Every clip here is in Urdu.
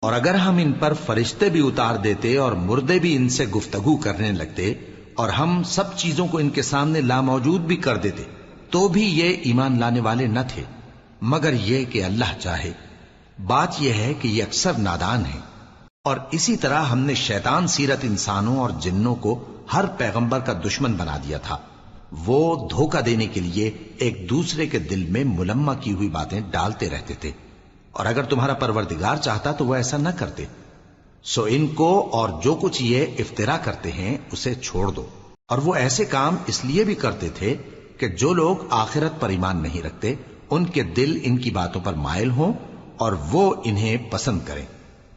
اور اگر ہم ان پر فرشتے بھی اتار دیتے اور مردے بھی ان سے گفتگو کرنے لگتے اور ہم سب چیزوں کو ان کے سامنے لاموجود بھی کر دیتے تو بھی یہ ایمان لانے والے نہ تھے، مگر یہ کہ اللہ چاہے۔ بات یہ ہے کہ یہ اکثر نادان ہیں۔ اور اسی طرح ہم نے شیطان سیرت انسانوں اور جنوں کو ہر پیغمبر کا دشمن بنا دیا تھا۔ وہ دھوکہ دینے کے لیے ایک دوسرے کے دل میں ملمہ کی ہوئی باتیں ڈالتے رہتے تھے، اور اگر تمہارا پروردگار چاہتا تو وہ ایسا نہ کرتے۔ سو ان کو اور جو کچھ یہ افطرا کرتے ہیں اسے چھوڑ دو۔ اور وہ ایسے کام اس لیے بھی کرتے تھے کہ جو لوگ آخرت پر ایمان نہیں رکھتے ان کے دل ان کی باتوں پر مائل ہوں اور وہ انہیں پسند کریں،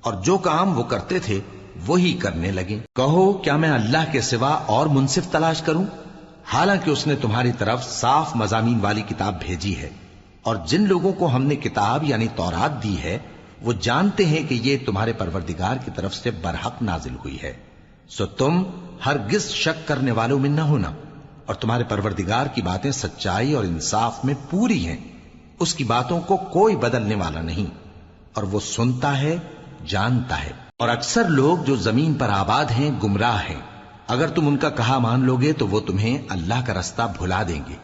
اور جو کام وہ کرتے تھے وہی کرنے لگیں۔ کہو کیا میں اللہ کے سوا اور منصف تلاش کروں، حالانکہ اس نے تمہاری طرف صاف مضامین والی کتاب بھیجی ہے، اور جن لوگوں کو ہم نے کتاب یعنی تورات دی ہے وہ جانتے ہیں کہ یہ تمہارے پروردگار کی طرف سے برحق نازل ہوئی ہے۔ سو تم ہرگز شک کرنے والوں میں نہ ہونا، اور تمہارے پروردگار کی باتیں سچائی اور انصاف میں پوری ہیں، اس کی باتوں کو کوئی بدلنے والا نہیں، اور وہ سنتا ہے جانتا ہے۔ اور اکثر لوگ جو زمین پر آباد ہیں گمراہ ہیں، اگر تم ان کا کہا مان لوگے تو وہ تمہیں اللہ کا رستہ بھلا دیں گے۔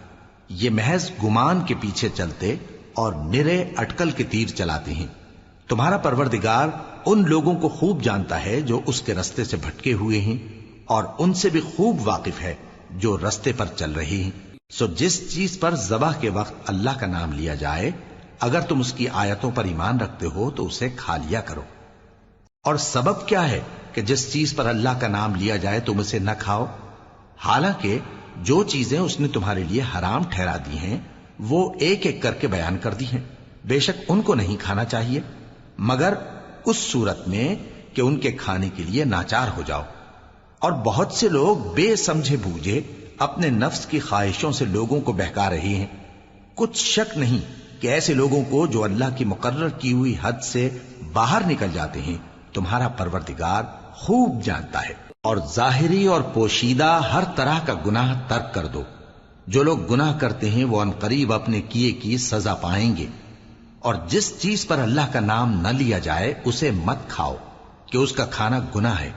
یہ محض گمان کے پیچھے چلتے اور نرے اٹکل کے تیر چلاتے ہیں۔ تمہارا پروردگار ان لوگوں کو خوب جانتا ہے جو اس کے رستے سے بھٹکے ہوئے ہیں، اور ان سے بھی خوب واقف ہے جو رستے پر چل رہے ہیں۔ سو جس چیز پر ذبح کے وقت اللہ کا نام لیا جائے اگر تم اس کی آیتوں پر ایمان رکھتے ہو تو اسے کھا لیا کرو۔ اور سبب کیا ہے کہ جس چیز پر اللہ کا نام لیا جائے تم اسے نہ کھاؤ، حالانکہ جو چیزیں اس نے تمہارے لیے حرام ٹھہرا دی ہیں وہ ایک ایک کر کے بیان کر دی ہیں۔ بے شک ان کو نہیں کھانا چاہیے مگر اس صورت میں کہ ان کے کھانے کے لیے ناچار ہو جاؤ۔ اور بہت سے لوگ بے سمجھے بوجھے اپنے نفس کی خواہشوں سے لوگوں کو بہکا رہے ہیں۔ کچھ شک نہیں کہ ایسے لوگوں کو جو اللہ کی مقرر کی ہوئی حد سے باہر نکل جاتے ہیں تمہارا پروردگار خوب جانتا ہے۔ اور ظاہری اور پوشیدہ ہر طرح کا گناہ ترک کر دو۔ جو لوگ گناہ کرتے ہیں وہ عنقریب اپنے کیے کی سزا پائیں گے۔ اور جس چیز پر اللہ کا نام نہ لیا جائے اسے مت کھاؤ کہ اس کا کھانا گناہ ہے۔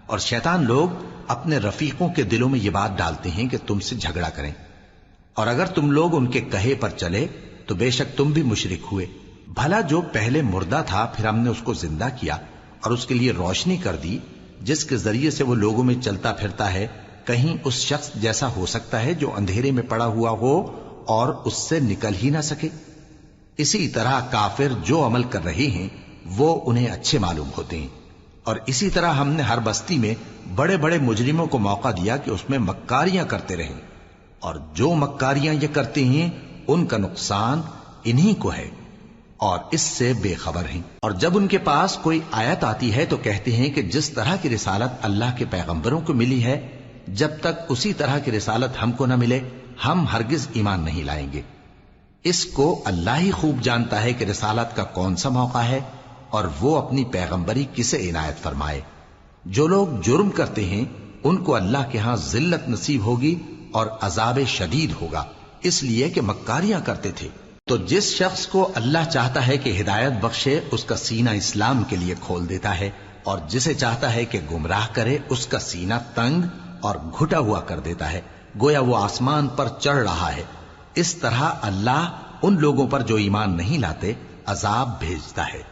اور شیطان لوگ اپنے رفیقوں کے دلوں میں یہ بات ڈالتے ہیں کہ تم سے جھگڑا کریں، اور اگر تم لوگ ان کے کہے پر چلے تو بے شک تم بھی مشرک ہوئے۔ بھلا جو پہلے مردہ تھا پھر ہم نے اس کو زندہ کیا اور اس کے لیے روشنی کر دی جس کے ذریعے سے وہ لوگوں میں چلتا پھرتا ہے، کہیں اس شخص جیسا ہو سکتا ہے جو اندھیرے میں پڑا ہوا ہو اور اس سے نکل ہی نہ سکے؟ اسی طرح کافر جو عمل کر رہے ہیں وہ انہیں اچھے معلوم ہوتے ہیں۔ اور اسی طرح ہم نے ہر بستی میں بڑے بڑے مجرموں کو موقع دیا کہ اس میں مکاریاں کرتے رہیں، اور جو مکاریاں یہ کرتے ہیں ان کا نقصان انہی کو ہے اور اس سے بے خبر ہیں۔ اور جب ان کے پاس کوئی آیت آتی ہے تو کہتے ہیں کہ جس طرح کی رسالت اللہ کے پیغمبروں کو ملی ہے جب تک اسی طرح کی رسالت ہم کو نہ ملے ہم ہرگز ایمان نہیں لائیں گے۔ اس کو اللہ ہی خوب جانتا ہے کہ رسالت کا کون سا موقع ہے اور وہ اپنی پیغمبری کسے عنایت فرمائے۔ جو لوگ جرم کرتے ہیں ان کو اللہ کے ہاں ذلت نصیب ہوگی اور عذاب شدید ہوگا، اس لیے کہ مکاریاں کرتے تھے۔ تو جس شخص کو اللہ چاہتا ہے کہ ہدایت بخشے اس کا سینہ اسلام کے لیے کھول دیتا ہے، اور جسے چاہتا ہے کہ گمراہ کرے اس کا سینہ تنگ اور گھٹا ہوا کر دیتا ہے، گویا وہ آسمان پر چڑھ رہا ہے۔ اس طرح اللہ ان لوگوں پر جو ایمان نہیں لاتے عذاب بھیجتا ہے۔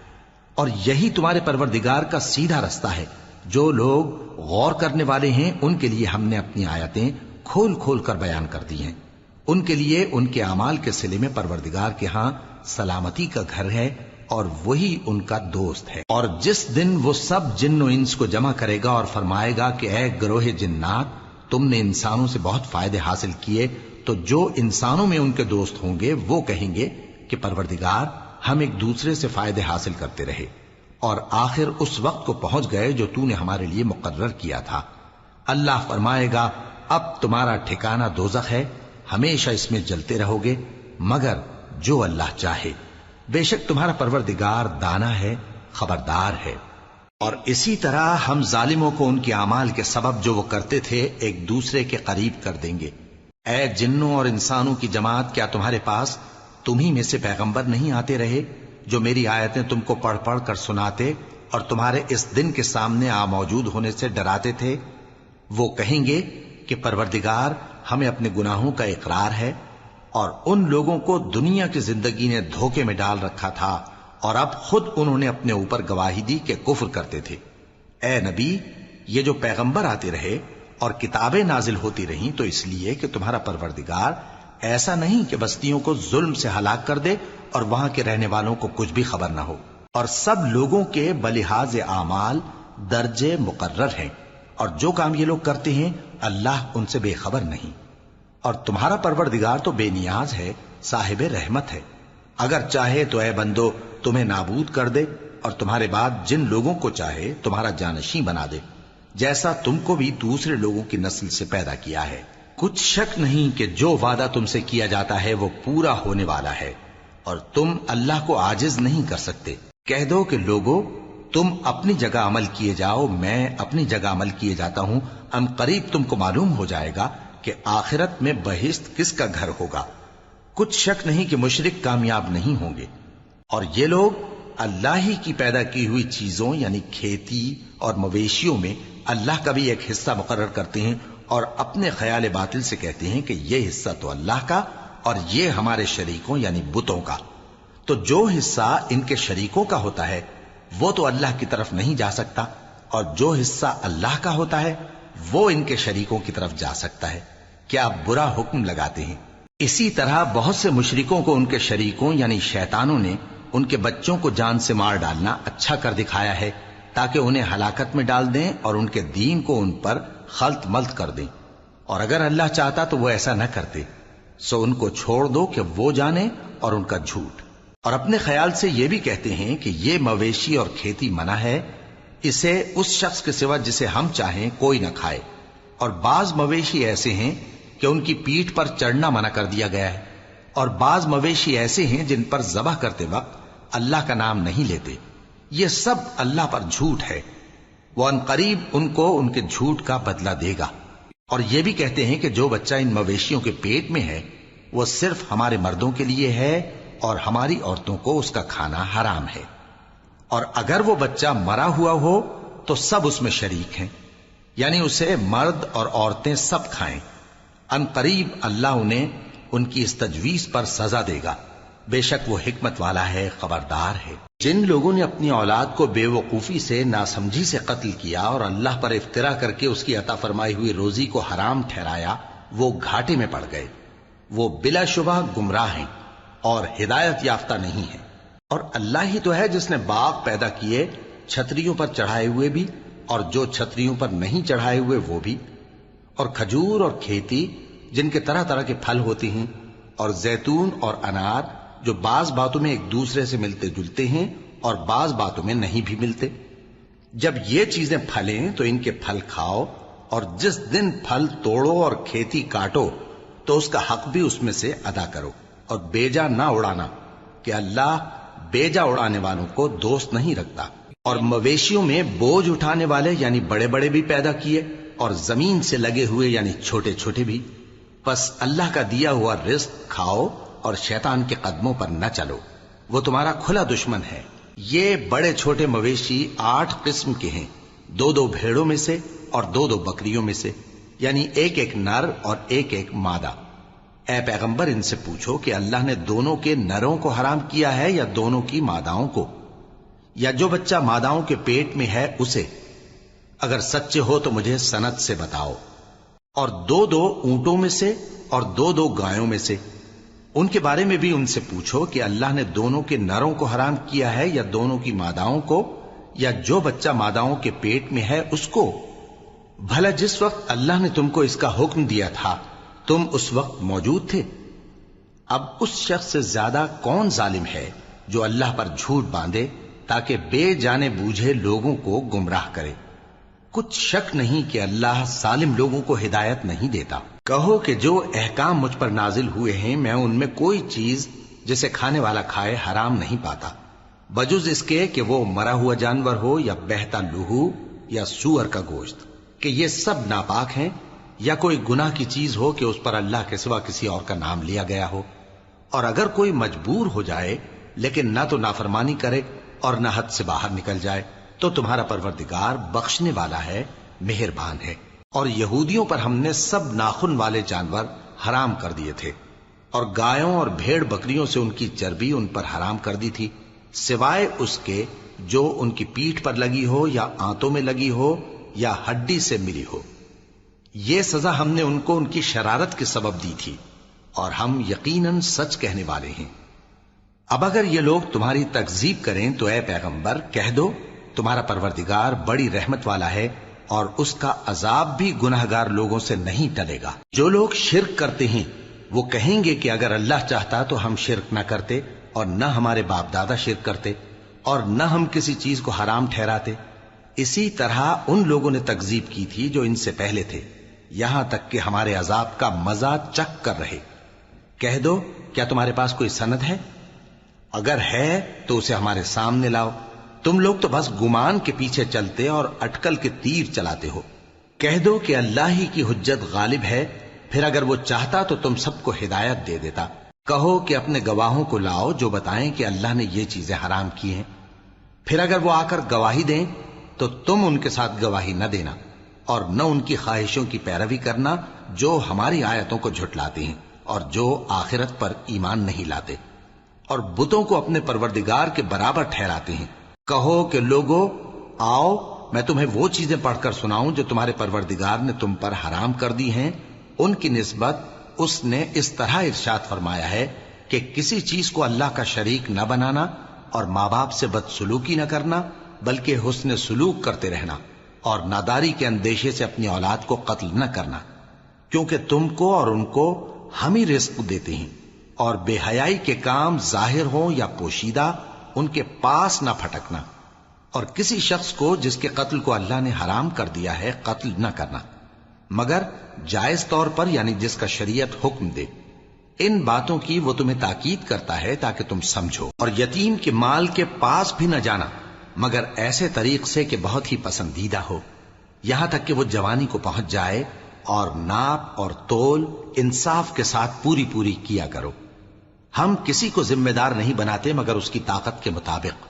اور یہی تمہارے پروردگار کا سیدھا رستہ ہے۔ جو لوگ غور کرنے والے ہیں ان کے لیے ہم نے اپنی آیتیں کھول کھول کر بیان کر دی ہیں۔ ان کے لیے ان کے اعمال کے صلے میں پروردگار کے ہاں سلامتی کا گھر ہے اور وہی ان کا دوست ہے۔ اور جس دن وہ سب جن و انس کو جمع کرے گا اور فرمائے گا کہ اے گروہ جنات تم نے انسانوں سے بہت فائدے حاصل کیے، تو جو انسانوں میں ان کے دوست ہوں گے وہ کہیں گے کہ پروردگار ہم ایک دوسرے سے فائدے حاصل کرتے رہے اور آخر اس وقت کو پہنچ گئے جو تو نے ہمارے لیے مقرر کیا تھا۔ اللہ فرمائے گا اب تمہارا ٹھکانہ دوزخ ہے، ہمیشہ اس میں جلتے رہو گے مگر جو اللہ چاہے۔ بے شک تمہارا پروردگار دانا ہے، خبردار ہے۔ اور اسی طرح ہم ظالموں کو ان کے اعمال کے سبب جو وہ کرتے تھے ایک دوسرے کے قریب کر دیں گے۔ اے جنوں اور انسانوں کی جماعت، کیا تمہارے پاس تمہیں میں سے پیغمبر نہیں آتے رہے جو میری آیتیں تم کو پڑھ پڑھ کر سناتے اور تمہارے اس دن کے سامنے آ موجود ہونے سے ڈراتے تھے؟ وہ کہیں گے کہ پروردگار ہمیں اپنے گناہوں کا اقرار ہے، اور ان لوگوں کو دنیا کی زندگی نے دھوکے میں ڈال رکھا تھا اور اب خود انہوں نے اپنے اوپر گواہی دی کہ کفر کرتے تھے۔ اے نبی، یہ جو پیغمبر آتے رہے اور کتابیں نازل ہوتی رہیں تو اس لیے کہ تمہارا پروردگار ایسا نہیں کہ بستیوں کو ظلم سے ہلاک کر دے اور وہاں کے رہنے والوں کو کچھ بھی خبر نہ ہو، اور سب لوگوں کے بلحاظ اعمال درجے مقرر ہیں، اور جو کام یہ لوگ کرتے ہیں اللہ ان سے بے خبر نہیں۔ اور تمہارا پروردگار تو بے نیاز ہے، صاحب رحمت ہے، اگر چاہے تو اے بندو تمہیں نابود کر دے اور تمہارے بعد جن لوگوں کو چاہے تمہارا جانشین بنا دے، جیسا تم کو بھی دوسرے لوگوں کی نسل سے پیدا کیا ہے۔ کچھ شک نہیں کہ جو وعدہ تم سے کیا جاتا ہے وہ پورا ہونے والا ہے، اور تم اللہ کو عاجز نہیں کر سکتے۔ کہہ دو کہ لوگو تم اپنی جگہ عمل کیے جاؤ، میں اپنی جگہ عمل کیے جاتا ہوں، ان قریب تم کو معلوم ہو جائے گا کہ آخرت میں بہشت کس کا گھر ہوگا۔ کچھ شک نہیں کہ مشرک کامیاب نہیں ہوں گے، اور یہ لوگ اللہ ہی کی پیدا کی ہوئی چیزوں یعنی کھیتی اور مویشیوں میں اللہ کا بھی ایک حصہ مقرر کرتے ہیں، اور اپنے خیال باطل سے کہتے ہیں کہ یہ حصہ تو اللہ کا اور یہ ہمارے شریکوں یعنی بتوں کا۔ تو جو حصہ ان کے شریکوں کا ہوتا ہے وہ تو اللہ کی طرف نہیں جا سکتا، اور جو حصہ اللہ کا ہوتا ہے وہ ان کے شریکوں کی طرف جا سکتا ہے۔ کیا برا حکم لگاتے ہیں؟ اسی طرح بہت سے مشرکوں کو ان کے شریکوں یعنی شیطانوں نے ان کے بچوں کو جان سے مار ڈالنا اچھا کر دکھایا ہے، تاکہ انہیں ہلاکت میں ڈال دیں اور ان کے دین کو ان پر خلط ملط کر دیں، اور اگر اللہ چاہتا تو وہ ایسا نہ کرتے۔ سو ان کو چھوڑ دو کہ وہ جانے اور ان کا جھوٹ۔ اور اپنے خیال سے یہ بھی کہتے ہیں کہ یہ مویشی اور کھیتی منع ہے، اسے اس شخص کے سوا جسے ہم چاہیں کوئی نہ کھائے، اور بعض مویشی ایسے ہیں کہ ان کی پیٹھ پر چڑھنا منع کر دیا گیا ہے، اور بعض مویشی ایسے ہیں جن پر ذبح کرتے وقت اللہ کا نام نہیں لیتے۔ یہ سب اللہ پر جھوٹ ہے، وہ ان قریب ان کو ان کے جھوٹ کا بدلہ دے گا۔ اور یہ بھی کہتے ہیں کہ جو بچہ ان مویشیوں کے پیٹ میں ہے وہ صرف ہمارے مردوں کے لیے ہے اور ہماری عورتوں کو اس کا کھانا حرام ہے، اور اگر وہ بچہ مرا ہوا ہو تو سب اس میں شریک ہیں، یعنی اسے مرد اور عورتیں سب کھائیں۔ ان قریب اللہ انہیں ان کی اس تجویز پر سزا دے گا، بے شک وہ حکمت والا ہے، خبردار ہے۔ جن لوگوں نے اپنی اولاد کو بے وقوفی سے ناسمجھی سے قتل کیا اور اللہ پر افترا کر کے اس کی عطا فرمائی ہوئی روزی کو حرام ٹھہرایا، وہ گھاٹے میں پڑ گئے، وہ بلا شبہ گمراہ ہیں اور ہدایت یافتہ نہیں ہیں۔ اور اللہ ہی تو ہے جس نے باغ پیدا کیے، چھتریوں پر چڑھائے ہوئے بھی اور جو چھتریوں پر نہیں چڑھائے ہوئے وہ بھی، اور کھجور اور کھیتی جن کے طرح طرح کے پھل ہوتے ہیں، اور زیتون اور انار جو بعض باتوں میں ایک دوسرے سے ملتے جلتے ہیں اور بعض باتوں میں نہیں بھی ملتے۔ جب یہ چیزیں پھلیں تو ان کے پھل کھاؤ، اور جس دن پھل توڑو اور کھیتی کاٹو تو اس کا حق بھی اس میں سے ادا کرو، اور بیجا نہ اڑانا کہ اللہ بیجا اڑانے والوں کو دوست نہیں رکھتا۔ اور مویشیوں میں بوجھ اٹھانے والے یعنی بڑے بڑے بھی پیدا کیے، اور زمین سے لگے ہوئے یعنی چھوٹے چھوٹے بھی۔ پس اللہ کا دیا ہوا رزق کھاؤ اور شیطان کے قدموں پر نہ چلو، وہ تمہارا کھلا دشمن ہے۔ یہ بڑے چھوٹے مویشی 8 قسم کے ہیں، 2 بھیڑوں میں سے اور 2 بکریوں میں سے، یعنی ایک نر اور ایک مادہ۔ اے پیغمبر ان سے پوچھو کہ اللہ نے دونوں کے نروں کو حرام کیا ہے یا دونوں کی ماداؤں کو، یا جو بچہ ماداؤں کے پیٹ میں ہے اسے؟ اگر سچے ہو تو مجھے سند سے بتاؤ۔ اور 2 اونٹوں میں سے اور 2 گایوں میں سے، ان کے بارے میں بھی ان سے پوچھو کہ اللہ نے دونوں کے نروں کو حرام کیا ہے یا دونوں کی ماداؤں کو، یا جو بچہ ماداؤں کے پیٹ میں ہے اس کو؟ بھلا جس وقت اللہ نے تم کو اس کا حکم دیا تھا تم اس وقت موجود تھے؟ اب اس شخص سے زیادہ کون ظالم ہے جو اللہ پر جھوٹ باندھے تاکہ بے جانے بوجھے لوگوں کو گمراہ کرے۔ کچھ شک نہیں کہ اللہ ظالم لوگوں کو ہدایت نہیں دیتا۔ کہو کہ جو احکام مجھ پر نازل ہوئے ہیں میں ان میں کوئی چیز جسے کھانے والا کھائے حرام نہیں پاتا، بجز اس کے کہ وہ مرا ہوا جانور ہو یا بہتا لہو یا سور کا گوشت، کہ یہ سب ناپاک ہیں، یا کوئی گناہ کی چیز ہو کہ اس پر اللہ کے سوا کسی اور کا نام لیا گیا ہو۔ اور اگر کوئی مجبور ہو جائے لیکن نہ تو نافرمانی کرے اور نہ حد سے باہر نکل جائے تو تمہارا پروردگار بخشنے والا ہے، مہربان ہے۔ اور یہودیوں پر ہم نے سب ناخن والے جانور حرام کر دیے تھے، اور گایوں اور بھیڑ بکریوں سے ان کی چربی ان پر حرام کر دی تھی، سوائے اس کے جو ان کی پیٹھ پر لگی ہو یا آنتوں میں لگی ہو یا ہڈی سے ملی ہو۔ یہ سزا ہم نے ان کو ان کی شرارت کے سبب دی تھی، اور ہم یقیناً سچ کہنے والے ہیں۔ اب اگر یہ لوگ تمہاری تکذیب کریں تو اے پیغمبر کہہ دو، تمہارا پروردگار بڑی رحمت والا ہے، اور اس کا عذاب بھی گناہگار لوگوں سے نہیں ٹلے گا۔ جو لوگ شرک کرتے ہیں وہ کہیں گے کہ اگر اللہ چاہتا تو ہم شرک نہ کرتے، اور نہ ہمارے باپ دادا شرک کرتے، اور نہ ہم کسی چیز کو حرام ٹھہراتے۔ اسی طرح ان لوگوں نے تکذیب کی تھی جو ان سے پہلے تھے، یہاں تک کہ ہمارے عذاب کا مزہ چکھ کر رہے۔ کہہ دو، کیا تمہارے پاس کوئی سند ہے؟ اگر ہے تو اسے ہمارے سامنے لاؤ۔ تم لوگ تو بس گمان کے پیچھے چلتے اور اٹکل کے تیر چلاتے ہو۔ کہہ دو کہ اللہ ہی کی حجت غالب ہے، پھر اگر وہ چاہتا تو تم سب کو ہدایت دے دیتا۔ کہو کہ اپنے گواہوں کو لاؤ جو بتائیں کہ اللہ نے یہ چیزیں حرام کی ہیں، پھر اگر وہ آ کر گواہی دیں تو تم ان کے ساتھ گواہی نہ دینا، اور نہ ان کی خواہشوں کی پیروی کرنا جو ہماری آیتوں کو جھٹلاتے ہیں اور جو آخرت پر ایمان نہیں لاتے، اور بتوں کو اپنے پروردگار کے برابر ٹھہراتے ہیں۔ کہو کہ لوگو آؤ، میں تمہیں وہ چیزیں پڑھ کر سناؤں جو تمہارے پروردگار نے تم پر حرام کر دی ہیں۔ ان کی نسبت اس نے اس طرح ارشاد فرمایا ہے کہ کسی چیز کو اللہ کا شریک نہ بنانا، اور ماں باپ سے بدسلوکی نہ کرنا، بلکہ حسن سلوک کرتے رہنا، اور ناداری کے اندیشے سے اپنی اولاد کو قتل نہ کرنا، کیونکہ تم کو اور ان کو ہم ہی رزق دیتے ہیں۔ اور بے حیائی کے کام ظاہر ہوں یا پوشیدہ ان کے پاس نہ پھٹکنا، اور کسی شخص کو جس کے قتل کو اللہ نے حرام کر دیا ہے قتل نہ کرنا، مگر جائز طور پر، یعنی جس کا شریعت حکم دے۔ ان باتوں کی وہ تمہیں تاکید کرتا ہے تاکہ تم سمجھو۔ اور یتیم کے مال کے پاس بھی نہ جانا مگر ایسے طریق سے کہ بہت ہی پسندیدہ ہو، یہاں تک کہ وہ جوانی کو پہنچ جائے، اور ناپ اور تول انصاف کے ساتھ پوری پوری کیا کرو۔ ہم کسی کو ذمہ دار نہیں بناتے مگر اس کی طاقت کے مطابق،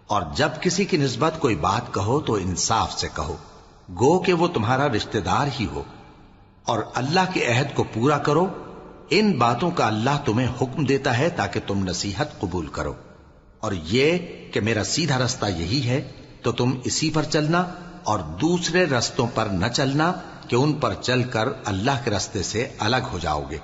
اور جب کسی کی نسبت کوئی بات کہو تو انصاف سے کہو، گو کہ وہ تمہارا رشتہ دار ہی ہو، اور اللہ کے عہد کو پورا کرو۔ ان باتوں کا اللہ تمہیں حکم دیتا ہے تاکہ تم نصیحت قبول کرو، اور یہ کہ میرا سیدھا رستہ یہی ہے تو تم اسی پر چلنا، اور دوسرے رستوں پر نہ چلنا کہ ان پر چل کر اللہ کے رستے سے الگ ہو جاؤ گے۔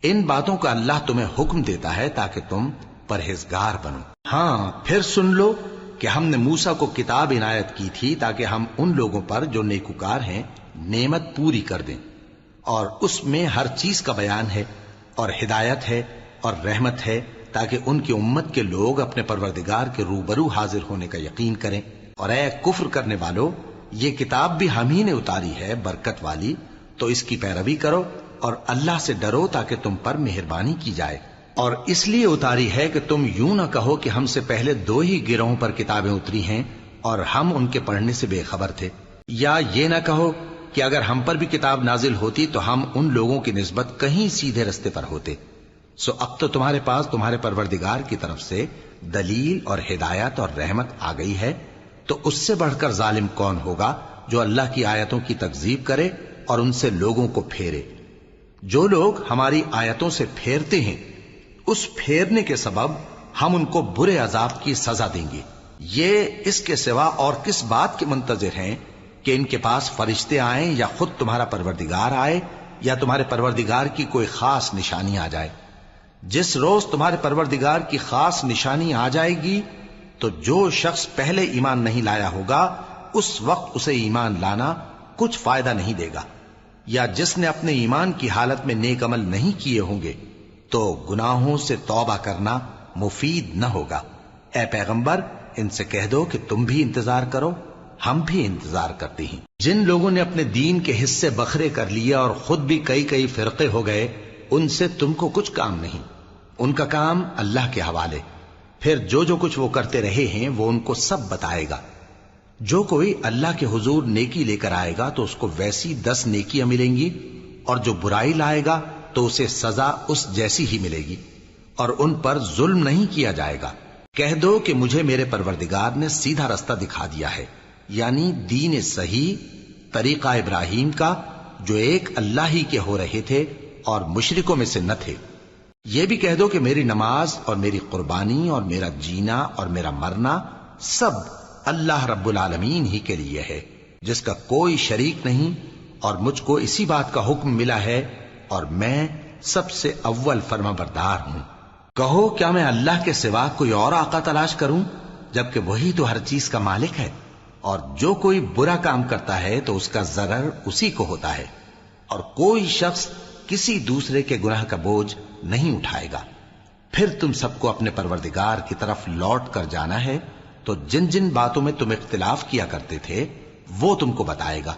ان باتوں کا اللہ تمہیں حکم دیتا ہے تاکہ تم پرہیزگار بنو۔ ہاں، پھر سن لو کہ ہم نے موسیٰ کو کتاب عنایت کی تھی تاکہ ہم ان لوگوں پر جو نیکوکار ہیں نعمت پوری کر دیں، اور اس میں ہر چیز کا بیان ہے، اور ہدایت ہے، اور رحمت ہے، تاکہ ان کی امت کے لوگ اپنے پروردگار کے روبرو حاضر ہونے کا یقین کریں۔ اور اے کفر کرنے والو، یہ کتاب بھی ہم ہی نے اتاری ہے برکت والی، تو اس کی پیروی کرو اور اللہ سے ڈرو تاکہ تم پر مہربانی کی جائے۔ اور اس لیے اتاری ہے کہ تم یوں نہ کہو کہ ہم سے پہلے 2 ہی گروہوں پر کتابیں اتری ہیں اور ہم ان کے پڑھنے سے بے خبر تھے، یا یہ نہ کہو کہ اگر ہم پر بھی کتاب نازل ہوتی تو ہم ان لوگوں کی نسبت کہیں سیدھے رستے پر ہوتے۔ سو اب تو تمہارے پاس تمہارے پروردگار کی طرف سے دلیل اور ہدایت اور رحمت آ گئی ہے، تو اس سے بڑھ کر ظالم کون ہوگا جو اللہ کی آیتوں کی تکذیب کرے اور ان سے لوگوں کو پھیرے۔ جو لوگ ہماری آیتوں سے پھیرتے ہیں اس پھیرنے کے سبب ہم ان کو برے عذاب کی سزا دیں گے۔ یہ اس کے سوا اور کس بات کے منتظر ہیں کہ ان کے پاس فرشتے آئیں یا خود تمہارا پروردگار آئے یا تمہارے پروردگار کی کوئی خاص نشانی آ جائے۔ جس روز تمہارے پروردگار کی خاص نشانی آ جائے گی تو جو شخص پہلے ایمان نہیں لایا ہوگا اس وقت اسے ایمان لانا کچھ فائدہ نہیں دے گا، یا جس نے اپنے ایمان کی حالت میں نیک عمل نہیں کیے ہوں گے تو گناہوں سے توبہ کرنا مفید نہ ہوگا۔ اے پیغمبر، ان سے کہہ دو کہ تم بھی انتظار کرو، ہم بھی انتظار کرتے ہیں۔ جن لوگوں نے اپنے دین کے حصے بکھرے کر لیے اور خود بھی کئی فرقے ہو گئے، ان سے تم کو کچھ کام نہیں، ان کا کام اللہ کے حوالے۔ پھر جو کچھ وہ کرتے رہے ہیں وہ ان کو سب بتائے گا۔ جو کوئی اللہ کے حضور نیکی لے کر آئے گا تو اس کو ویسی 10 نیکیاں ملیں گی، اور جو برائی لائے گا تو اسے سزا اس جیسی ہی ملے گی، اور ان پر ظلم نہیں کیا جائے گا۔ کہہ دو کہ مجھے میرے پروردگار نے سیدھا رستہ دکھا دیا ہے، یعنی دین صحیح، طریقہ ابراہیم کا، جو ایک اللہ ہی کے ہو رہے تھے اور مشرکوں میں سے نہ تھے۔ یہ بھی کہہ دو کہ میری نماز اور میری قربانی اور میرا جینا اور میرا مرنا سب اللہ رب العالمین ہی کے لیے ہے، جس کا کوئی شریک نہیں، اور مجھ کو اسی بات کا حکم ملا ہے اور میں سب سے اول فرما بردار ہوں۔ کہو کیا میں اللہ کے سوا کوئی اور آقا تلاش کروں، جبکہ وہی تو ہر چیز کا مالک ہے، اور جو کوئی برا کام کرتا ہے تو اس کا ضرر اسی کو ہوتا ہے، اور کوئی شخص کسی دوسرے کے گناہ کا بوجھ نہیں اٹھائے گا۔ پھر تم سب کو اپنے پروردگار کی طرف لوٹ کر جانا ہے، تو جن جن باتوں میں تم اختلاف کیا کرتے تھے وہ تم کو بتائے گا،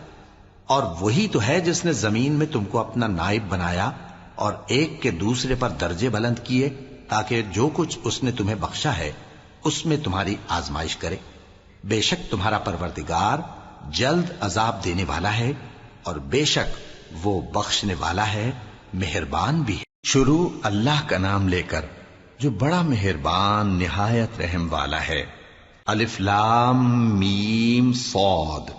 اور وہی تو ہے جس نے زمین میں تم کو اپنا نائب بنایا اور ایک کے دوسرے پر درجے بلند کیے، تاکہ جو کچھ اس نے تمہیں بخشا ہے اس میں تمہاری آزمائش کرے۔ بے شک تمہارا پروردگار جلد عذاب دینے والا ہے، اور بے شک وہ بخشنے والا ہے، مہربان بھی ہے۔ شروع اللہ کا نام لے کر جو بڑا مہربان نہایت رحم والا ہے۔ الف لام میم صاد۔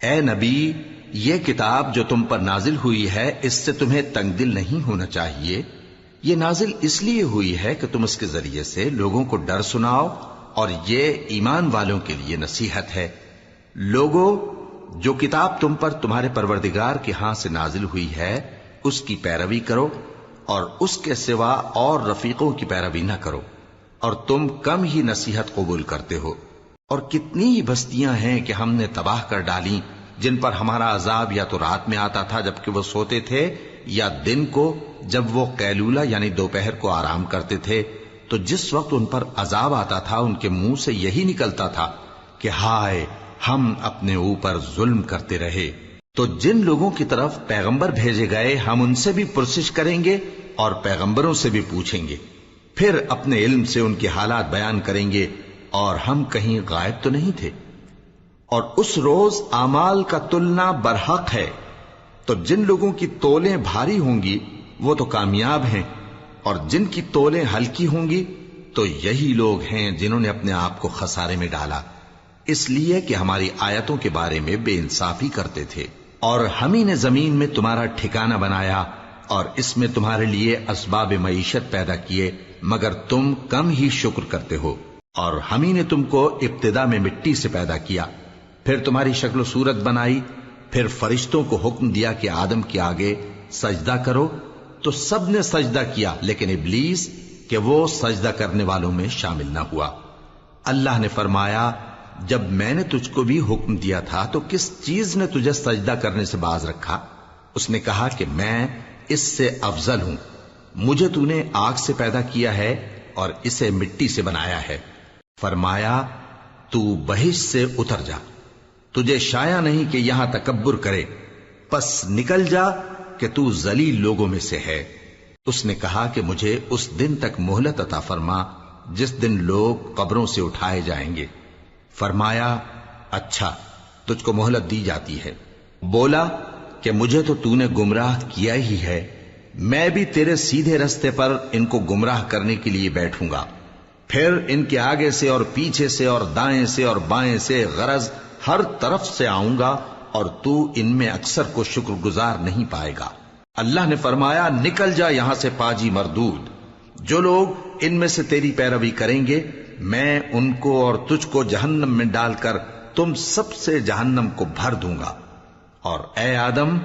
اے نبی، یہ کتاب جو تم پر نازل ہوئی ہے اس سے تمہیں تنگ دل نہیں ہونا چاہیے۔ یہ نازل اس لیے ہوئی ہے کہ تم اس کے ذریعے سے لوگوں کو ڈر سناؤ، اور یہ ایمان والوں کے لیے نصیحت ہے۔ لوگوں، جو کتاب تم پر تمہارے پروردگار کے ہاں سے نازل ہوئی ہے اس کی پیروی کرو، اور اس کے سوا اور رفیقوں کی پیروی نہ کرو، اور تم کم ہی نصیحت قبول کرتے ہو۔ اور کتنی ہی بستیاں ہیں کہ ہم نے تباہ کر ڈالی، جن پر ہمارا عذاب یا تو رات میں آتا تھا جبکہ وہ سوتے تھے، یا دن کو جب وہ قیلولہ یعنی دوپہر کو آرام کرتے تھے، تو جس وقت ان پر عذاب آتا تھا ان کے منہ سے یہی نکلتا تھا کہ ہائے، ہم اپنے اوپر ظلم کرتے رہے۔ تو جن لوگوں کی طرف پیغمبر بھیجے گئے ہم ان سے بھی پرسش کریں گے اور پیغمبروں سے بھی پوچھیں گے، پھر اپنے علم سے ان کے حالات بیان کریں گے، اور ہم کہیں غائب تو نہیں تھے۔ اور اس روز اعمال کا تلنا برحق ہے، تو جن لوگوں کی تولیں بھاری ہوں گی وہ تو کامیاب ہیں، اور جن کی تولیں ہلکی ہوں گی تو یہی لوگ ہیں جنہوں نے اپنے آپ کو خسارے میں ڈالا، اس لیے کہ ہماری آیتوں کے بارے میں بے انصافی کرتے تھے۔ اور ہم ہی نے زمین میں تمہارا ٹھکانہ بنایا، اور اس میں تمہارے لیے اسباب معیشت پیدا کیے، مگر تم کم ہی شکر کرتے ہو۔ اور ہم ہی نے تم کو ابتدا میں مٹی سے پیدا کیا، پھر تمہاری شکل و صورت بنائی، پھر فرشتوں کو حکم دیا کہ آدم کے آگے سجدہ کرو، تو سب نے سجدہ کیا، لیکن ابلیس کہ وہ سجدہ کرنے والوں میں شامل نہ ہوا۔ اللہ نے فرمایا، جب میں نے تجھ کو بھی حکم دیا تھا تو کس چیز نے تجھے سجدہ کرنے سے باز رکھا؟ اس نے کہا کہ میں اس سے افضل ہوں، مجھے تو نے آگ سے پیدا کیا ہے اور اسے مٹی سے بنایا ہے۔ فرمایا، تو بہشت سے اتر جا، تجھے شایع نہیں کہ یہاں تکبر کرے، پس نکل جا کہ تو ذلیل لوگوں میں سے ہے۔ اس نے کہا کہ مجھے اس دن تک مہلت عطا فرما جس دن لوگ قبروں سے اٹھائے جائیں گے۔ فرمایا، اچھا، تجھ کو مہلت دی جاتی ہے۔ بولا کہ مجھے تو نے گمراہ کیا ہی ہے، میں بھی تیرے سیدھے رستے پر ان کو گمراہ کرنے کے لیے بیٹھوں گا، پھر ان کے آگے سے اور پیچھے سے اور دائیں سے اور بائیں سے، غرض ہر طرف سے آؤں گا، اور تو ان میں اکثر کو شکر گزار نہیں پائے گا۔ اللہ نے فرمایا، نکل جا یہاں سے پاجی مردود، جو لوگ ان میں سے تیری پیروی کریں گے میں ان کو اور تجھ کو جہنم میں ڈال کر تم سب سے جہنم کو بھر دوں گا۔ اور اے آدم،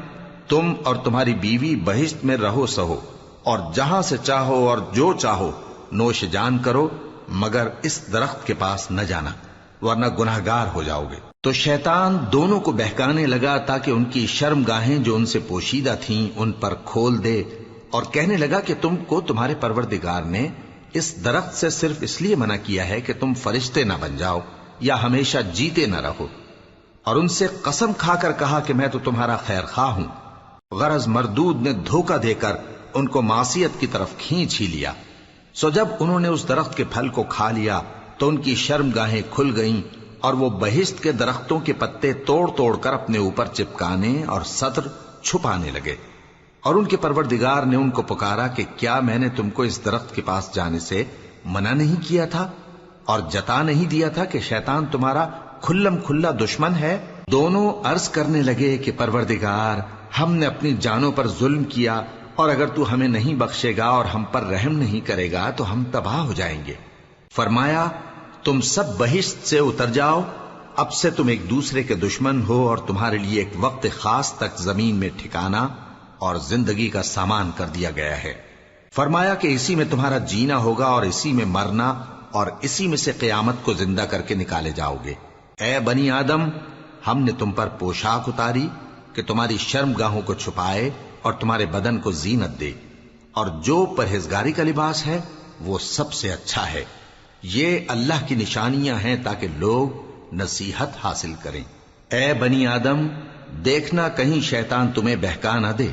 تم اور تمہاری بیوی بہشت میں رہو سہو، اور جہاں سے چاہو اور جو چاہو نوش جان کرو، مگر اس درخت کے پاس نہ جانا، ورنہ گناہگار ہو جاؤ گے۔ تو شیطان دونوں کو بہکانے لگا تاکہ ان کی شرم گاہیں جو ان سے پوشیدہ تھیں ان پر کھول دے، اور کہنے لگا کہ تم کو تمہارے پروردگار نے اس درخت سے صرف اس لیے منع کیا ہے کہ تم فرشتے نہ بن جاؤ یا ہمیشہ جیتے نہ رہو۔ اور ان سے قسم کھا کر کہا کہ میں تو تمہارا خیر خواہ ہوں۔ غرض مردود نے دھوکہ دے کر ان کو معصیت کی طرف کھینچ ہی لیا۔ سو جب انہوں نے اس درخت کے پھل کو کھا لیا تو ان کی شرم گاہیں کھل گئیں، اور وہ بہشت کے درختوں کے پتے توڑ توڑ کر اپنے اوپر چپکانے اور سطر چھپانے لگے۔ اور ان کے پروردگار نے ان کو پکارا کہ کیا میں نے تم کو اس درخت کے پاس جانے سے منع نہیں کیا تھا؟ اور جتا نہیں دیا تھا کہ شیطان تمہارا کھلم کھلا دشمن ہے؟ دونوں عرض کرنے لگے کہ پروردگار، ہم نے اپنی جانوں پر ظلم کیا، اور اگر تو ہمیں نہیں بخشے گا اور ہم پر رحم نہیں کرے گا تو ہم تباہ ہو جائیں گے۔ فرمایا تم سب بہشت سے اتر جاؤ، اب سے تم ایک دوسرے کے دشمن ہو، اور تمہارے لیے ایک وقت خاص تک زمین میں ٹھکانا اور زندگی کا سامان کر دیا گیا ہے۔ فرمایا کہ اسی میں تمہارا جینا ہوگا اور اسی میں مرنا، اور اسی میں سے قیامت کو زندہ کر کے نکالے جاؤ گے۔ اے بنی آدم، ہم نے تم پر پوشاک اتاری کہ تمہاری شرم گاہوں کو چھپائے اور تمہارے بدن کو زینت دے، اور جو پرہیزگاری کا لباس ہے وہ سب سے اچھا ہے۔ یہ اللہ کی نشانیاں ہیں تاکہ لوگ نصیحت حاصل کریں۔ اے بنی آدم، دیکھنا کہیں شیطان تمہیں بہکا نہ دے،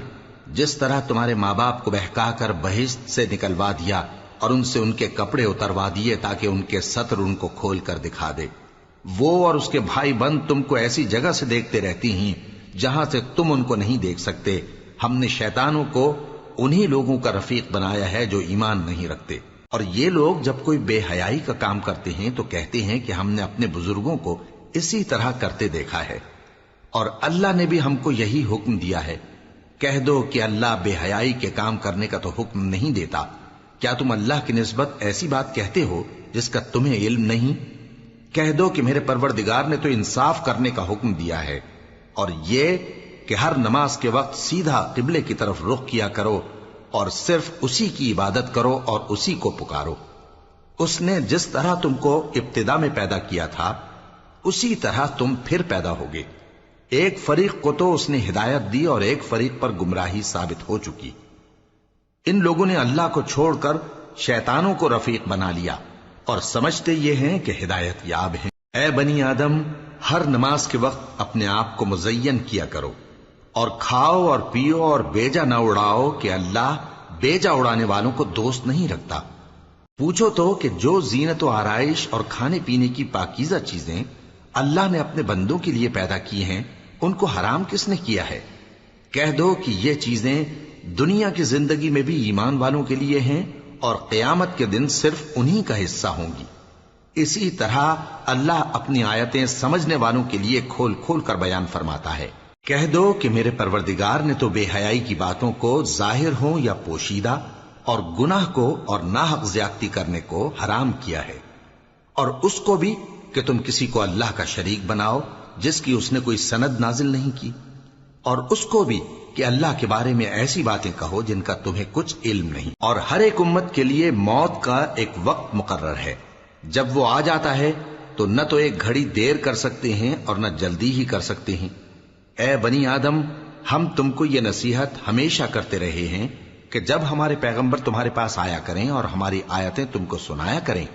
جس طرح تمہارے ماں باپ کو بہکا کر بہشت سے نکلوا دیا اور ان سے ان کے کپڑے اتروا دیے تاکہ ان کے ستر ان کو کھول کر دکھا دے۔ وہ اور اس کے بھائی بند تم کو ایسی جگہ سے دیکھتے رہتی ہیں جہاں سے تم ان کو نہیں دیکھ سکتے۔ ہم نے شیطانوں کو انہی لوگوں کا رفیق بنایا ہے جو ایمان نہیں رکھتے۔ اور یہ لوگ جب کوئی بے حیائی کا کام کرتے ہیں تو کہتے ہیں کہ ہم نے اپنے بزرگوں کو اسی طرح کرتے دیکھا ہے، اور اللہ نے بھی ہم کو یہی حکم دیا ہے۔ کہہ دو کہ اللہ بے حیائی کے کام کرنے کا تو حکم نہیں دیتا۔ کیا تم اللہ کی نسبت ایسی بات کہتے ہو جس کا تمہیں علم نہیں؟ کہہ دو کہ میرے پروردگار نے تو انصاف کرنے کا حکم دیا ہے، اور یہ کہ ہر نماز کے وقت سیدھا قبلے کی طرف رخ کیا کرو اور صرف اسی کی عبادت کرو اور اسی کو پکارو۔ اس نے جس طرح تم کو ابتدا میں پیدا کیا تھا اسی طرح تم پھر پیدا ہوگے۔ ایک فریق کو تو اس نے ہدایت دی اور ایک فریق پر گمراہی ثابت ہو چکی۔ ان لوگوں نے اللہ کو چھوڑ کر شیطانوں کو رفیق بنا لیا اور سمجھتے یہ ہیں کہ ہدایت یاب ہیں۔ اے بنی آدم، ہر نماز کے وقت اپنے آپ کو مزین کیا کرو، اور کھاؤ اور پیو اور بیجا نہ اڑاؤ کہ اللہ بیجا اڑانے والوں کو دوست نہیں رکھتا۔ پوچھو تو کہ جو زینت و آرائش اور کھانے پینے کی پاکیزہ چیزیں اللہ نے اپنے بندوں کے لیے پیدا کی ہیں ان کو حرام کس نے کیا ہے؟ کہہ دو کہ یہ چیزیں دنیا کی زندگی میں بھی ایمان والوں کے لیے ہیں اور قیامت کے دن صرف انہی کا حصہ ہوں گی۔ اسی طرح اللہ اپنی آیتیں سمجھنے والوں کے لیے کھول کھول کر بیان فرماتا ہے۔ کہہ دو کہ میرے پروردگار نے تو بے حیائی کی باتوں کو ظاہر ہوں یا پوشیدہ، اور گناہ کو اور ناحق زیادتی کرنے کو حرام کیا ہے، اور اس کو بھی کہ تم کسی کو اللہ کا شریک بناؤ جس کی اس نے کوئی سند نازل نہیں کی، اور اس کو بھی کہ اللہ کے بارے میں ایسی باتیں کہو جن کا تمہیں کچھ علم نہیں۔ اور ہر ایک امت کے لیے موت کا ایک وقت مقرر ہے، جب وہ آ جاتا ہے تو نہ تو ایک گھڑی دیر کر سکتے ہیں اور نہ جلدی ہی کر سکتے ہیں۔ اے بنی آدم، ہم تم کو یہ نصیحت ہمیشہ کرتے رہے ہیں کہ جب ہمارے پیغمبر تمہارے پاس آیا کریں اور ہماری آیتیں تم کو سنایا کریں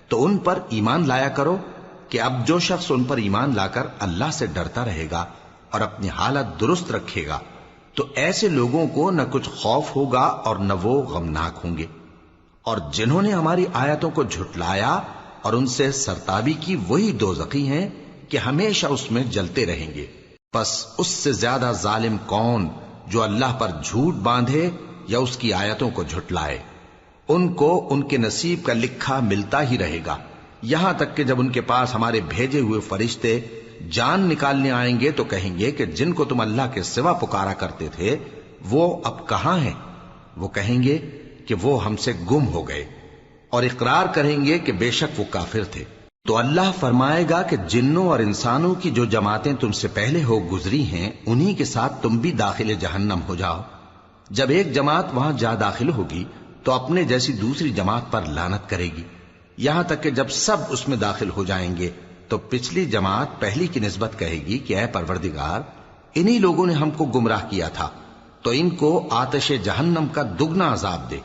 تو ان پر ایمان لایا کرو، کہ اب جو شخص ان پر ایمان لا کر اللہ سے ڈرتا رہے گا اور اپنی حالت درست رکھے گا تو ایسے لوگوں کو نہ کچھ خوف ہوگا اور نہ وہ غمناک ہوں گے۔ اور جنہوں نے ہماری آیتوں کو جھٹلایا اور ان سے سرتابی کی وہی دوزخی ہیں کہ ہمیشہ اس میں جلتے رہیں گے۔ پس اس سے زیادہ ظالم کون جو اللہ پر جھوٹ باندھے یا اس کی آیتوں کو جھٹلائے؟ ان کو ان کے نصیب کا لکھا ملتا ہی رہے گا، یہاں تک کہ جب ان کے پاس ہمارے بھیجے ہوئے فرشتے جان نکالنے آئیں گے تو کہیں گے کہ جن کو تم اللہ کے سوا پکارا کرتے تھے وہ اب کہاں ہیں؟ وہ کہیں گے کہ وہ ہم سے گم ہو گئے، اور اقرار کریں گے کہ بے شک وہ کافر تھے۔ تو اللہ فرمائے گا کہ جنوں اور انسانوں کی جو جماعتیں تم سے پہلے ہو گزری ہیں انہی کے ساتھ تم بھی داخل جہنم ہو جاؤ۔ جب ایک جماعت وہاں جا داخل ہوگی تو اپنے جیسی دوسری جماعت پر لعنت کرے گی، یہاں تک کہ جب سب اس میں داخل ہو جائیں گے تو پچھلی جماعت پہلی کی نسبت کہے گی کہ اے پروردگار، انہی لوگوں نے ہم کو گمراہ کیا تھا، تو ان کو آتش جہنم کا دگنا عذاب دے۔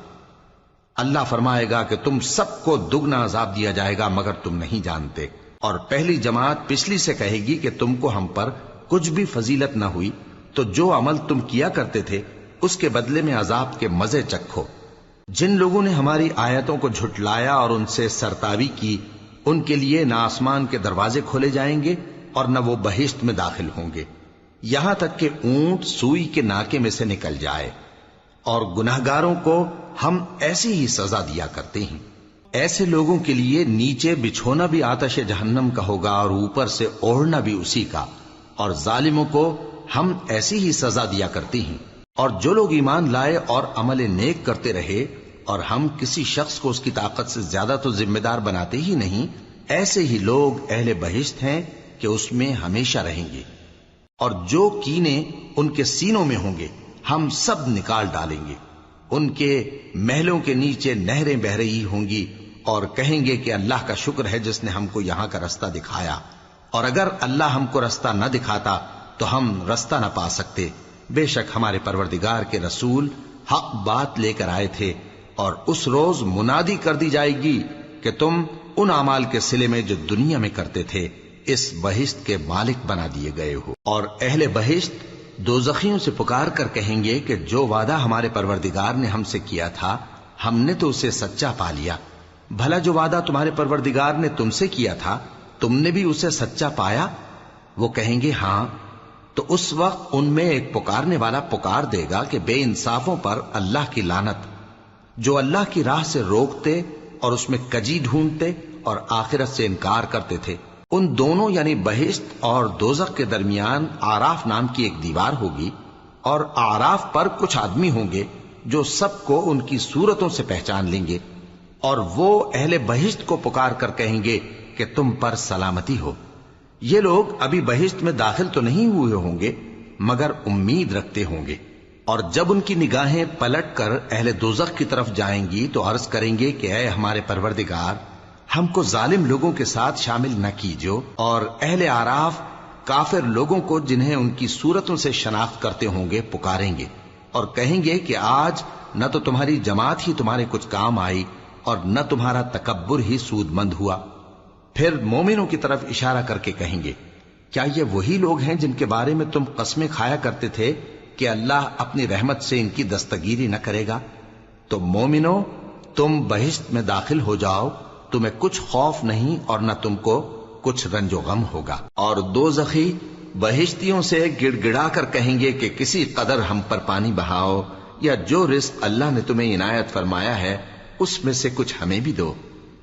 اللہ فرمائے گا کہ تم سب کو دگنا عذاب دیا جائے گا مگر تم نہیں جانتے۔ اور پہلی جماعت پچھلی سے کہے گی کہ تم کو ہم پر کچھ بھی فضیلت نہ ہوئی، تو جو عمل تم کیا کرتے تھے اس کے بدلے میں عذاب کے مزے چکھو۔ جن لوگوں نے ہماری آیتوں کو جھٹلایا اور ان سے سرتابی کی ان کے لیے نہ آسمان کے دروازے کھولے جائیں گے اور نہ وہ بہشت میں داخل ہوں گے، یہاں تک کہ اونٹ سوئی کے ناکے میں سے نکل جائے، اور گناہگاروں کو ہم ایسی ہی سزا دیا کرتے ہیں۔ ایسے لوگوں کے لیے نیچے بچھونا بھی آتش جہنم کا ہوگا اور اوپر سے اوڑھنا بھی اسی کا، اور ظالموں کو ہم ایسی ہی سزا دیا کرتی ہیں۔ اور جو لوگ ایمان لائے اور عمل نیک کرتے رہے اور ہم کسی شخص کو اس کی طاقت سے زیادہ تو ذمہ دار بناتے ہی نہیں، ایسے ہی لوگ اہل بہشت ہیں کہ اس میں ہمیشہ رہیں گے۔ اور جو کینے ان کے سینوں میں ہوں گے ہم سب نکال ڈالیں گے، ان کے محلوں کے نیچے نہریں بہ رہی ہوں گی، اور کہیں گے کہ اللہ کا شکر ہے جس نے ہم کو یہاں کا رستہ دکھایا، اور اگر اللہ ہم کو رستہ نہ دکھاتا تو ہم رستہ نہ پا سکتے۔ بے شک ہمارے پروردگار کے رسول حق بات لے کر آئے تھے، اور اس روز منادی کر دی جائے گی کہ تم ان اعمال کے صلے میں جو دنیا میں کرتے تھے اس بہشت کے مالک بنا دیے گئے ہو۔ اور اہل بہشت دوزخیوں سے پکار کر کہیں گے کہ جو وعدہ ہمارے پروردگار نے ہم سے کیا تھا ہم نے تو اسے سچا پا لیا، بھلا جو وعدہ تمہارے پروردگار نے تم سے کیا تھا تم نے بھی اسے سچا پایا؟ وہ کہیں گے ہاں۔ تو اس وقت ان میں ایک پکارنے والا پکار دے گا کہ بے انصافوں پر اللہ کی لعنت، جو اللہ کی راہ سے روکتے اور اس میں کجی ڈھونڈتے اور آخرت سے انکار کرتے تھے۔ ان دونوں یعنی بہشت اور دوزخ کے درمیان آراف نام کی ایک دیوار ہوگی، اور آراف پر کچھ آدمی ہوں گے جو سب کو ان کی صورتوں سے پہچان لیں گے، اور وہ اہل بہشت کو پکار کر کہیں گے کہ تم پر سلامتی ہو۔ یہ لوگ ابھی بہشت میں داخل تو نہیں ہوئے ہوں گے مگر امید رکھتے ہوں گے، اور جب ان کی نگاہیں پلٹ کر اہل دوزخ کی طرف جائیں گی تو عرض کریں گے کہ اے ہمارے پروردگار، ہم کو ظالم لوگوں کے ساتھ شامل نہ کیجو۔ اور اہل آراف کافر لوگوں کو جنہیں ان کی صورتوں سے شناخت کرتے ہوں گے پکاریں گے اور کہیں گے کہ آج نہ تو تمہاری جماعت ہی تمہارے کچھ کام آئی اور نہ تمہارا تکبر ہی سود مند ہوا۔ پھر مومنوں کی طرف اشارہ کر کے کہیں گے کیا یہ وہی لوگ ہیں جن کے بارے میں تم قسمیں کھایا کرتے تھے کہ اللہ اپنی رحمت سے ان کی دستگیری نہ کرے گا؟ تو مومنوں، تم بہشت میں داخل ہو جاؤ، تمہیں کچھ خوف نہیں اور نہ تم کو کچھ رنج و غم ہوگا۔ اور دوزخی بہشتیوں سے گڑ گڑا کر کہیں گے کہ کسی قدر ہم پر پانی بہاؤ، یا جو رزق اللہ نے تمہیں عنایت فرمایا ہے اس میں سے کچھ ہمیں بھی دو۔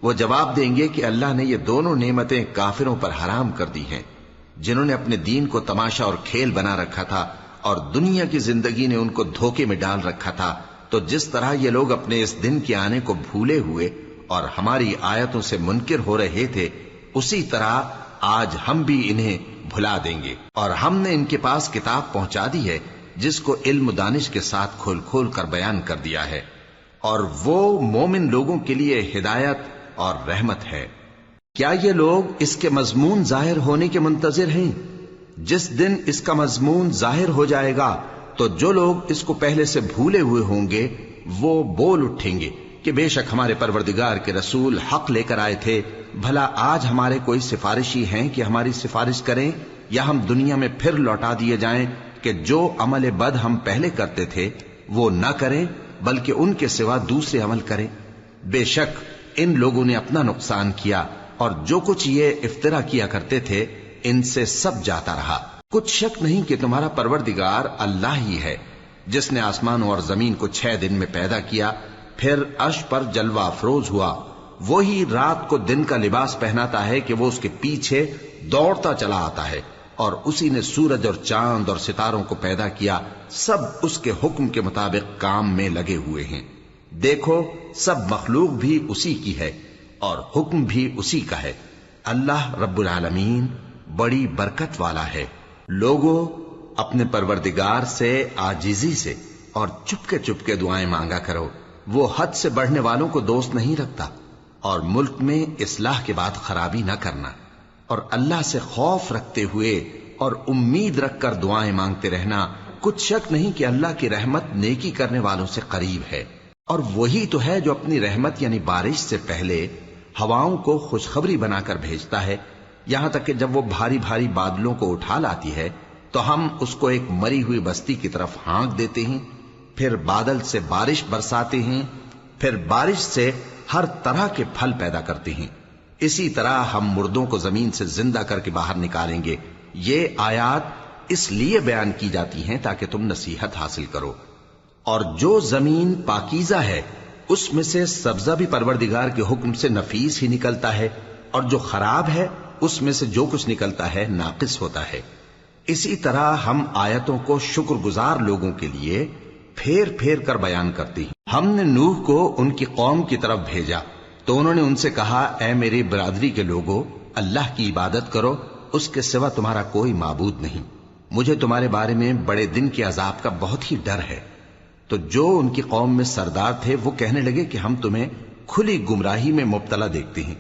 وہ جواب دیں گے کہ اللہ نے یہ دونوں نعمتیں کافروں پر حرام کر دی ہیں، جنہوں نے اپنے دین کو تماشا اور کھیل بنا رکھا تھا اور دنیا کی زندگی نے ان کو دھوکے میں ڈال رکھا تھا۔ تو جس طرح یہ لوگ اپنے اس دن کے آنے کو بھولے ہوئے اور ہماری آیتوں سے منکر ہو رہے تھے، اسی طرح آج ہم بھی انہیں بھلا دیں گے۔ اور ہم نے ان کے پاس کتاب پہنچا دی ہے جس کو علم و دانش کے ساتھ کھول کھول کر بیان کر دیا ہے، اور وہ مومن لوگوں کے لیے ہدایت اور رحمت ہے۔ کیا یہ لوگ اس کے مضمون ظاہر ہونے کے منتظر ہیں؟ جس دن اس کا مضمون ظاہر ہو جائے گا تو جو لوگ اس کو پہلے سے بھولے ہوئے ہوں گے وہ بول اٹھیں گے کہ بے شک ہمارے پروردگار کے رسول حق لے کر آئے تھے، بھلا آج ہمارے کوئی سفارشی ہیں کہ ہماری سفارش کریں، یا ہم دنیا میں پھر لوٹا دیے جائیں کہ جو عمل بد ہم پہلے کرتے تھے وہ نہ کریں بلکہ ان کے سوا دوسرے عمل کریں۔ بے شک ان لوگوں نے اپنا نقصان کیا، اور جو کچھ یہ افترا کیا کرتے تھے ان سے سب جاتا رہا۔ کچھ شک نہیں کہ تمہارا پروردگار اللہ ہی ہے جس نے آسمانوں اور زمین کو 6 دن میں پیدا کیا، پھر عرش پر جلوہ افروز ہوا۔ وہی رات کو دن کا لباس پہناتا ہے کہ وہ اس کے پیچھے دوڑتا چلا آتا ہے، اور اسی نے سورج اور چاند اور ستاروں کو پیدا کیا، سب اس کے حکم کے مطابق کام میں لگے ہوئے ہیں۔ دیکھو سب مخلوق بھی اسی کی ہے اور حکم بھی اسی کا ہے۔ اللہ رب العالمین بڑی برکت والا ہے۔ لوگوں، اپنے پروردگار سے عاجزی سے اور چپکے دعائیں مانگا کرو، وہ حد سے بڑھنے والوں کو دوست نہیں رکھتا، اور ملک میں اصلاح کے بعد خرابی نہ کرنا، اور اللہ سے خوف رکھتے ہوئے اور امید رکھ کر دعائیں مانگتے رہنا۔ کچھ شک نہیں کہ اللہ کی رحمت نیکی کرنے والوں سے قریب ہے، اور وہی تو ہے جو اپنی رحمت یعنی بارش سے پہلے ہواؤں کو خوشخبری بنا کر بھیجتا ہے، یہاں تک کہ جب وہ بھاری بھاری بادلوں کو اٹھا لاتی ہے تو ہم اس کو ایک مری ہوئی بستی کی طرف ہانک دیتے ہیں، پھر بادل سے بارش برساتے ہیں، پھر بارش سے ہر طرح کے پھل پیدا کرتے ہیں۔ اسی طرح ہم مردوں کو زمین سے زندہ کر کے باہر نکالیں گے۔ یہ آیات اس لیے بیان کی جاتی ہیں تاکہ تم نصیحت حاصل کرو۔ اور جو زمین پاکیزہ ہے اس میں سے سبزہ بھی پروردگار کے حکم سے نفیس ہی نکلتا ہے، اور جو خراب ہے اس میں سے جو کچھ نکلتا ہے ناقص ہوتا ہے۔ اسی طرح ہم آیتوں کو شکر گزار لوگوں کے لیے پھیر پھیر کر بیان کرتی ہیں۔ ہم نے نوح کو ان کی قوم کی طرف بھیجا تو انہوں نے ان سے کہا، اے میری برادری کے لوگوں، اللہ کی عبادت کرو، اس کے سوا تمہارا کوئی معبود نہیں۔ مجھے تمہارے بارے میں بڑے دن کے عذاب کا بہت ہی ڈر ہے۔ تو جو ان کی قوم میں سردار تھے وہ کہنے لگے کہ ہم تمہیں کھلی گمراہی میں مبتلا دیکھتے ہیں۔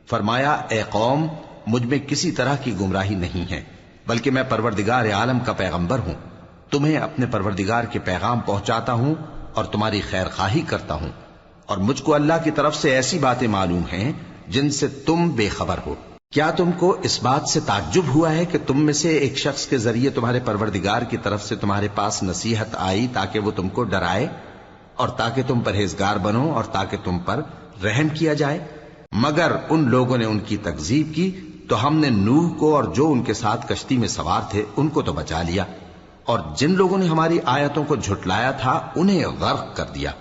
فرمایا، اے قوم، مجھ میں کسی طرح کی گمراہی نہیں ہے، بلکہ میں پروردگار عالم کا پیغمبر ہوں۔ تمہیں اپنے پروردگار کے پیغام پہنچاتا ہوں اور تمہاری خیر خواہی کرتا ہوں، اور مجھ کو اللہ کی طرف سے ایسی باتیں معلوم ہیں جن سے تم بے خبر ہو۔ کیا تم کو اس بات سے تعجب ہوا ہے کہ تم میں سے ایک شخص کے ذریعے تمہارے پروردگار کی طرف سے تمہارے پاس نصیحت آئی تاکہ وہ تم کو ڈرائے اور تاکہ تم پرہیزگار بنو اور تاکہ تم پر رحم کیا جائے؟ مگر ان لوگوں نے ان کی تکذیب کی تو ہم نے نوح کو اور جو ان کے ساتھ کشتی میں سوار تھے ان کو تو بچا لیا، اور جن لوگوں نے ہماری آیتوں کو جھٹلایا تھا انہیں غرق کر دیا۔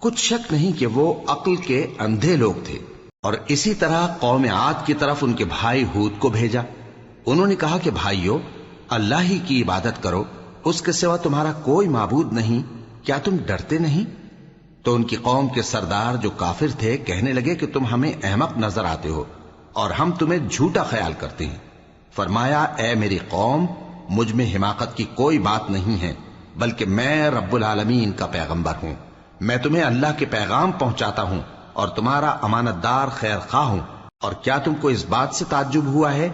کچھ شک نہیں کہ وہ عقل کے اندھے لوگ تھے۔ اور اسی طرح قوم عاد کی طرف ان کے بھائی ہود کو بھیجا۔ انہوں نے کہا کہ بھائیو، اللہ ہی کی عبادت کرو، اس کے سوا تمہارا کوئی معبود نہیں، کیا تم ڈرتے نہیں؟ تو ان کی قوم کے سردار جو کافر تھے کہنے لگے کہ تم ہمیں احمق نظر آتے ہو اور ہم تمہیں جھوٹا خیال کرتے ہیں۔ فرمایا، اے میری قوم، مجھ میں حماقت کی کوئی بات نہیں ہے، بلکہ میں رب العالمین کا پیغمبر ہوں۔ میں تمہیں اللہ کے پیغام پہنچاتا ہوں اور تمہارا امانت دار خیر خواہ ہوں۔ اور کیا تم کو اس بات سے تعجب ہوا ہے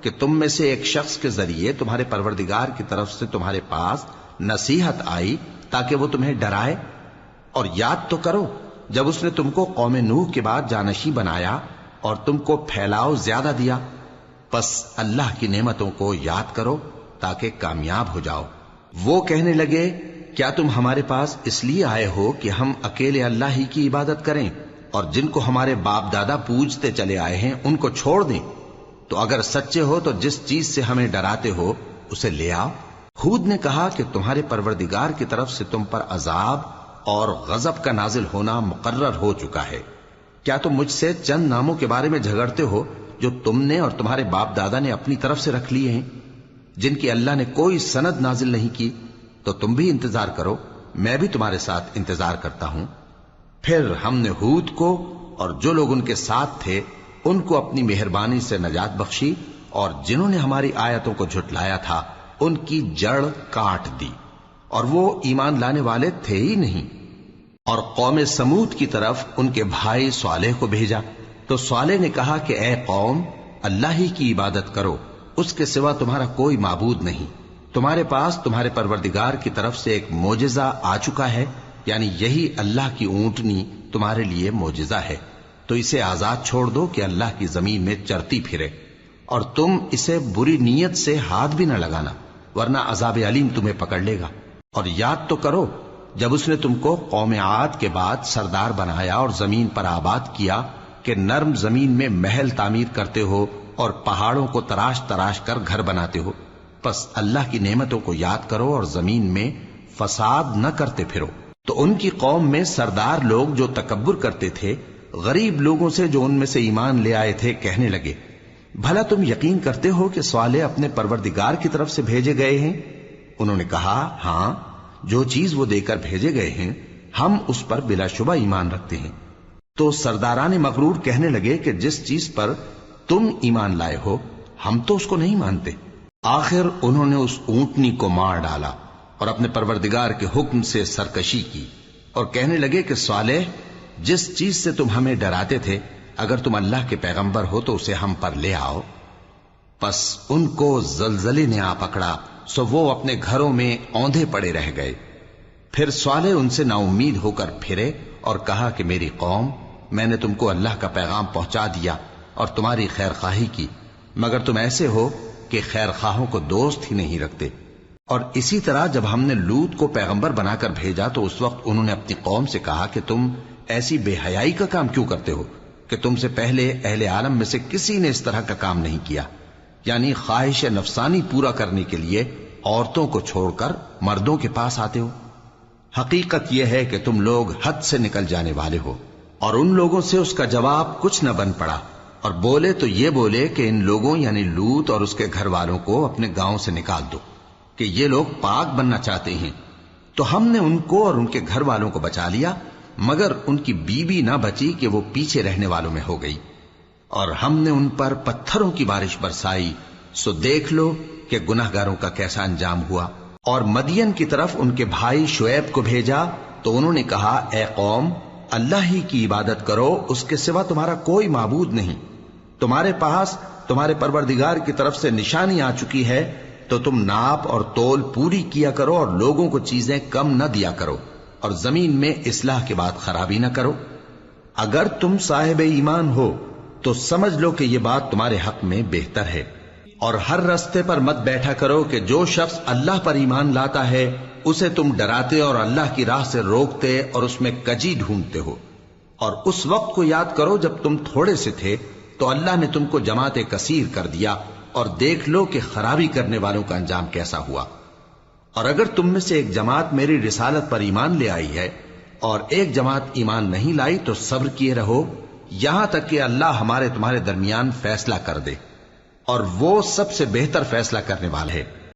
کہ تم میں سے ایک شخص کے ذریعے تمہارے پروردگار کی طرف سے تمہارے پاس نصیحت آئی تاکہ وہ تمہیں ڈرائے؟ اور یاد تو کرو جب اس نے تم کو قوم نوح کے بعد جانشی بنایا اور تم کو پھیلاؤ زیادہ دیا۔ پس اللہ کی نعمتوں کو یاد کرو تاکہ کامیاب ہو جاؤ۔ وہ کہنے لگے، کیا تم ہمارے پاس اس لیے آئے ہو کہ ہم اکیلے اللہ ہی کی عبادت کریں اور جن کو ہمارے باپ دادا پوجتے چلے آئے ہیں ان کو چھوڑ دیں؟ تو اگر سچے ہو تو جس چیز سے ہمیں ڈراتے ہو اسے لے آؤ۔ ہود نے کہا کہ تمہارے پروردگار کی طرف سے تم پر عذاب اور غضب کا نازل ہونا مقرر ہو چکا ہے۔ کیا تم مجھ سے چند ناموں کے بارے میں جھگڑتے ہو جو تم نے اور تمہارے باپ دادا نے اپنی طرف سے رکھ لیے ہیں، جن کی اللہ نے کوئی سند نازل نہیں کی؟ تو تم بھی انتظار کرو، میں بھی تمہارے ساتھ انتظار کرتا ہوں۔ پھر ہم نے ہود کو اور جو لوگ ان کے ساتھ تھے ان کو اپنی مہربانی سے نجات بخشی، اور جنہوں نے ہماری آیتوں کو جھٹلایا تھا ان کی جڑ کاٹ دی، اور وہ ایمان لانے والے تھے ہی نہیں۔ اور قوم سمود کی طرف ان کے بھائی صالح کو بھیجا تو صالح نے کہا کہ اے قوم، اللہ ہی کی عبادت کرو، اس کے سوا تمہارا کوئی معبود نہیں۔ تمہارے پاس تمہارے پروردگار کی طرف سے ایک معجزہ آ چکا ہے، یعنی یہی اللہ کی اونٹنی تمہارے لیے معجزہ ہے، تو اسے آزاد چھوڑ دو کہ اللہ کی زمین میں چرتی پھرے، اور تم اسے بری نیت سے ہاتھ بھی نہ لگانا، ورنہ عذاب علیم تمہیں پکڑ لے گا۔ اور یاد تو کرو جب اس نے تم کو قوم عاد کے بعد سردار بنایا اور زمین پر آباد کیا کہ نرم زمین میں محل تعمیر کرتے ہو اور پہاڑوں کو تراش تراش کر گھر بناتے ہو۔ پس اللہ کی نعمتوں کو یاد کرو اور زمین میں فساد نہ کرتے پھرو۔ تو ان کی قوم میں سردار لوگ جو تکبر کرتے تھے غریب لوگوں سے جو ان میں سے ایمان لے آئے تھے کہنے لگے، بھلا تم یقین کرتے ہو کہ صالح اپنے پروردگار کی طرف سے بھیجے گئے ہیں؟ انہوں نے کہا، ہاں، جو چیز وہ دے کر بھیجے گئے ہیں ہم اس پر بلا شبہ ایمان رکھتے ہیں۔ تو سرداران مغرور کہنے لگے کہ جس چیز پر تم ایمان لائے ہو ہم تو اس کو نہیں مانتے۔ آخر انہوں نے اس اونٹنی کو مار ڈالا اور اپنے پروردگار کے حکم سے سرکشی کی، اور کہنے لگے کہ صالح، جس چیز سے تم ہمیں ڈراتے تھے اگر تم اللہ کے پیغمبر ہو تو اسے ہم پر لے آؤ۔ پس ان کو زلزلے نے آ پکڑا، سو وہ اپنے گھروں میں اوندھے پڑے رہ گئے۔ پھر صالح ان سے نا امید ہو کر پھرے اور کہا کہ میری قوم، میں نے تم کو اللہ کا پیغام پہنچا دیا اور تمہاری خیر خواہی کی، مگر تم ایسے ہو کہ خیر خواہوں کو دوست ہی نہیں رکھتے۔ اور اسی طرح جب ہم نے لوط کو پیغمبر بنا کر بھیجا تو اس وقت انہوں نے اپنی قوم سے کہا کہ تم ایسی بے حیائی کا کام کیوں کرتے ہو کہ تم سے پہلے اہل عالم میں سے کسی نے اس طرح کا کام نہیں کیا، یعنی خواہش نفسانی پورا کرنے کے لیے عورتوں کو چھوڑ کر مردوں کے پاس آتے ہو۔ حقیقت یہ ہے کہ تم لوگ حد سے نکل جانے والے ہو۔ اور ان لوگوں سے اس کا جواب کچھ نہ بن پڑا، اور بولے تو یہ بولے کہ ان لوگوں یعنی لوط اور اس کے گھر والوں کو اپنے گاؤں سے نکال دو کہ یہ لوگ پاک بننا چاہتے ہیں۔ تو ہم نے ان کو اور ان کے گھر والوں کو بچا لیا، مگر ان کی بیوی نہ بچی کہ وہ پیچھے رہنے والوں میں ہو گئی، اور ہم نے ان پر پتھروں کی بارش برسائی، سو دیکھ لو کہ گناہگاروں کا کیسا انجام ہوا۔ اور مدین کی طرف ان کے بھائی شعیب کو بھیجا تو انہوں نے کہا، اے قوم، اللہ ہی کی عبادت کرو، اس کے سوا تمہارا کوئی معبود نہیں۔ تمہارے پاس تمہارے پروردگار کی طرف سے نشانی آ چکی ہے، تو تم ناپ اور تول پوری کیا کرو اور لوگوں کو چیزیں کم نہ دیا کرو، اور زمین میں اصلاح کے بعد خرابی نہ کرو۔ اگر تم صاحب ایمان ہو تو سمجھ لو کہ یہ بات تمہارے حق میں بہتر ہے، اور ہر رستے پر مت بیٹھا کرو کہ جو شخص اللہ پر ایمان لاتا ہے اسے تم ڈراتے اور اللہ کی راہ سے روکتے اور اس میں کجی ڈھونڈتے ہو۔ اور اس وقت کو یاد کرو جب تم تھوڑے سے تھے تو اللہ نے تم کو جماعت کثیر کر دیا، اور دیکھ لو کہ خرابی کرنے والوں کا انجام کیسا ہوا۔ اور اگر تم میں سے ایک جماعت میری رسالت پر ایمان لے آئی ہے اور ایک جماعت ایمان نہیں لائی تو صبر کیے رہو یہاں تک کہ اللہ ہمارے تمہارے درمیان فیصلہ کر دے، اور وہ سب سے بہتر فیصلہ کرنے والا ہے۔